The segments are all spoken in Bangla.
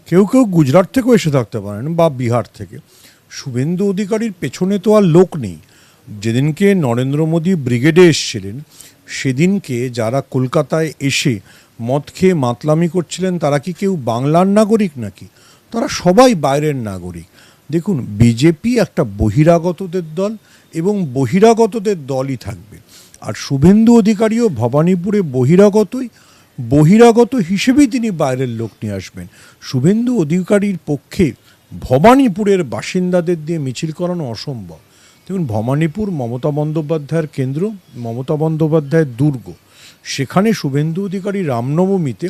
কেউ কেউ গুজরাট থেকেও এসে থাকতে পারেন বা বিহার থেকে। শুভেন্দু অধিকারীর পেছনে তো আর লোক নেই। যেদিনকে নরেন্দ্র মোদী ব্রিগেডে এসেছিলেন সেদিনকে যারা কলকাতায় এসে মদ খেয়ে মাতলামি করছিলেন তারা কি কেউ বাংলার নাগরিক নাকি? তারা সবাই বাইরের নাগরিক। দেখুন, বিজেপি একটা বহিরাগতদের দল এবং বহিরাগতদের দলই থাকবে। আর শুভেন্দু অধিকারীও ভবানীপুরে বহিরাগত হিসেবেই তিনি বাইরের লোক নিয়ে আসবেন। শুভেন্দু অধিকারীর পক্ষে ভবানীপুরের বাসিন্দাদের দিয়ে মিছিল করানো অসম্ভব। দেখুন, ভবানীপুর মমতা বন্দ্যোপাধ্যায়ের কেন্দ্র, মমতা বন্দ্যোপাধ্যায়ের দুর্গ। সেখানে শুভেন্দু অধিকারী রামনবমীতে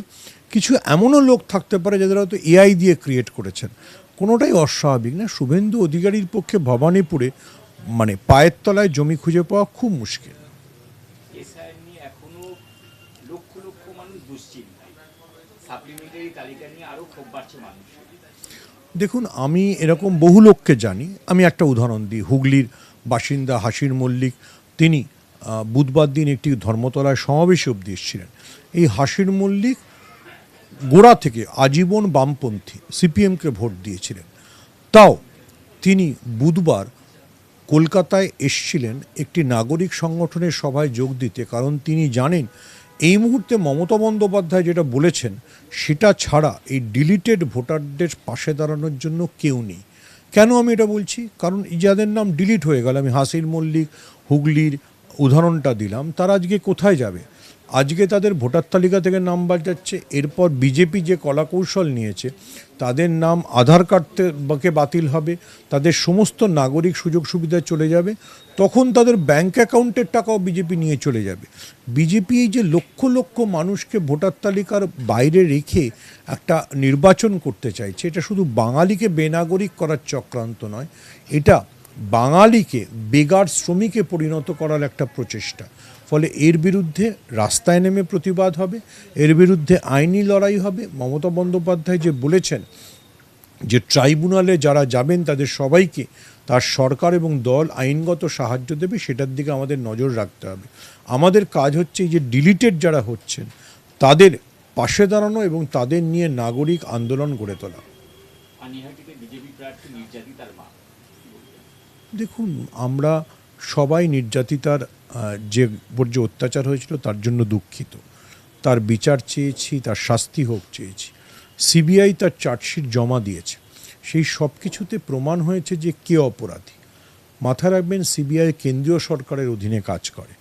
কিছু এমনও লোক থাকতে পারে যাদের হয়তো এআই দিয়ে ক্রিয়েট করেছেন, কোনোটাই অস্বাভাবিক না। শুভেন্দু অধিকারীর পক্ষে ভবানীপুরে পায়ের তলায় জমি খুঁজে পাওয়া খুব মুশকিল। দেখুন, আমি এরকম বহু লোককে জানি। আমি একটা উদাহরণ দিই। হুগলির বাসিন্দা হাসির মল্লিক, তিনি বুধবার দিন একটি ধর্মতলায় সমাবেশে অবধি এসেছিলেন। এই হাসির মল্লিক গোড়া থেকে আজীবন বামপন্থী, সিপিএমকে ভোট দিয়েছিলেন। তাও তিনি বুধবার কলকাতায় এসেছিলেন একটি নাগরিক সংগঠনের সভায় যোগ দিতে, কারণ তিনি জানেন এই মুহূর্তে মমতা বন্দ্যোপাধ্যায় যেটা বলেছেন সেটা ছাড়া এই ডিলিটেড ভোটারদের পাশে দাঁড়ানোর জন্য কেউ নেই। কেন আমি এটা বলছি? কারণ যাদের নাম ডিলিট হয়ে গেল, আমি হাসির মল্লিক হুগলির উদাহরণটা দিলাম, তারা আজকে কোথায় যাবে? আজকে তাদের ভোটার তালিকা থেকে নাম বাদ যাচ্ছে। এরপর বিজেপি যে কলাকৌশল নিয়েছে, তাদের নাম আধার কার্ডকে বাতিল হবে, তাদের সমস্ত নাগরিক সুযোগ সুবিধা চলে যাবে, তখন তাদের ব্যাংক অ্যাকাউন্টের টাকাও বিজেপি নিয়ে চলে যাবে। বিজেপি এই যে লক্ষ লক্ষ মানুষকে ভোটার তালিকার বাইরে রেখে একটা নির্বাচন করতে চাইছে, এটা শুধু বাঙালিকে বেনাগরিক করার চক্রান্ত নয়, এটা বাঙালিকে বেগার শ্রমিকে পরিণত করার একটা প্রচেষ্টা। ফলে এর বিরুদ্ধে রাস্তায় নেমে প্রতিবাদ হবে, এর বিরুদ্ধে আইনি লড়াই হবে। মমতা বন্দ্যোপাধ্যায় যে বলেছেন যে ট্রাইব্যুনালে যারা যাবেন তাদের সবাইকে তার সরকার এবং দল আইনগত সাহায্য দেবে, সেটার দিকে আমাদের নজর রাখতে হবে। আমাদের কাজ হচ্ছে এই যে ডিলিটেড যারা হচ্ছেন তাদের পাশে দাঁড়ানো এবং তাদের নিয়ে নাগরিক আন্দোলন গড়ে তোলা। দেখুন, আমরা সবাই নির্যাতিতার যে অত্যাচার হয়েছিল তার জন্য দুঃখিত। তার বিচার চেয়েছি, তার শাস্তি হোক চেয়েছি। সিবিআই তার চার্জশিট জমা দিয়েছে, সেই সব কিছুতে প্রমাণ হয়েছে যে কে অপরাধী। মাথায় রাখবেন, সিবিআই কেন্দ্রীয় সরকারের অধীনে কাজ করে।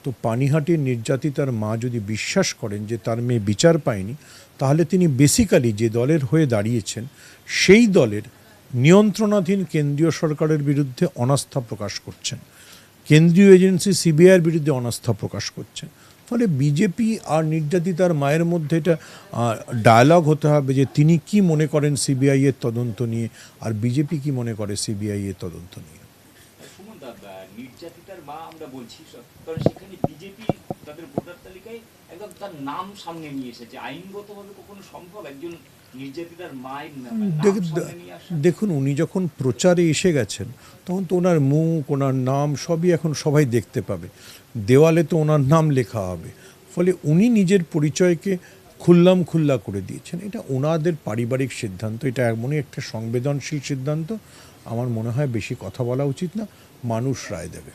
তো পানিহাটির নির্যাতিতার মা যদি বিশ্বাস করেন যে তার মেয়ে বিচার পায়নি, তাহলে তিনি বেসিক্যালি যে দলের হয়ে দাঁড়িয়েছেন সেই দলের নিয়ন্ত্রণাধীন কেন্দ্রীয় সরকারের বিরুদ্ধে অনাস্থা প্রকাশ করছেন, কেন্দ্রীয় এজেন্সি সিবিআইয়ের বিরুদ্ধে অনাস্থা প্রকাশ করছেন। ফলে বিজেপি আর নির্যাতিতার মায়ের মধ্যে এটা ডায়ালগ হতে হবে যে তিনি কি মনে করেন সিবিআই এর তদন্ত নিয়ে, আর বিজেপি কি মনে করে সিবিআই এর তদন্ত নিয়ে। নির্যাতিতার মা আমরা বলছি, কারণ সেখানে বিজেপি তাদের ভোটার তালিকায় একদম তার নাম সামনে নিয়ে এসেছে। আইনগতভাবে কখনো সম্ভব একজন নির্যাতিতার মায়ের নাম সামনে নিয়ে আসা? দেখুন, উনি যখন প্রচারে এসে গেছেন তখন তো ওনার মুখ, ওনার নাম সবই এখন সবাই দেখতে পাবে, দেওয়ালে তো ওনার নাম লেখা হবে। ফলে উনি নিজের পরিচয়কে খুল্লা করে দিয়েছেন। এটা ওনাদের পারিবারিক সিদ্ধান্ত, এটা এমনই একটা সংবেদনশীল সিদ্ধান্ত। আমার মনে হয় বেশি কথা বলা উচিত না, মানুষ রায় দেবে।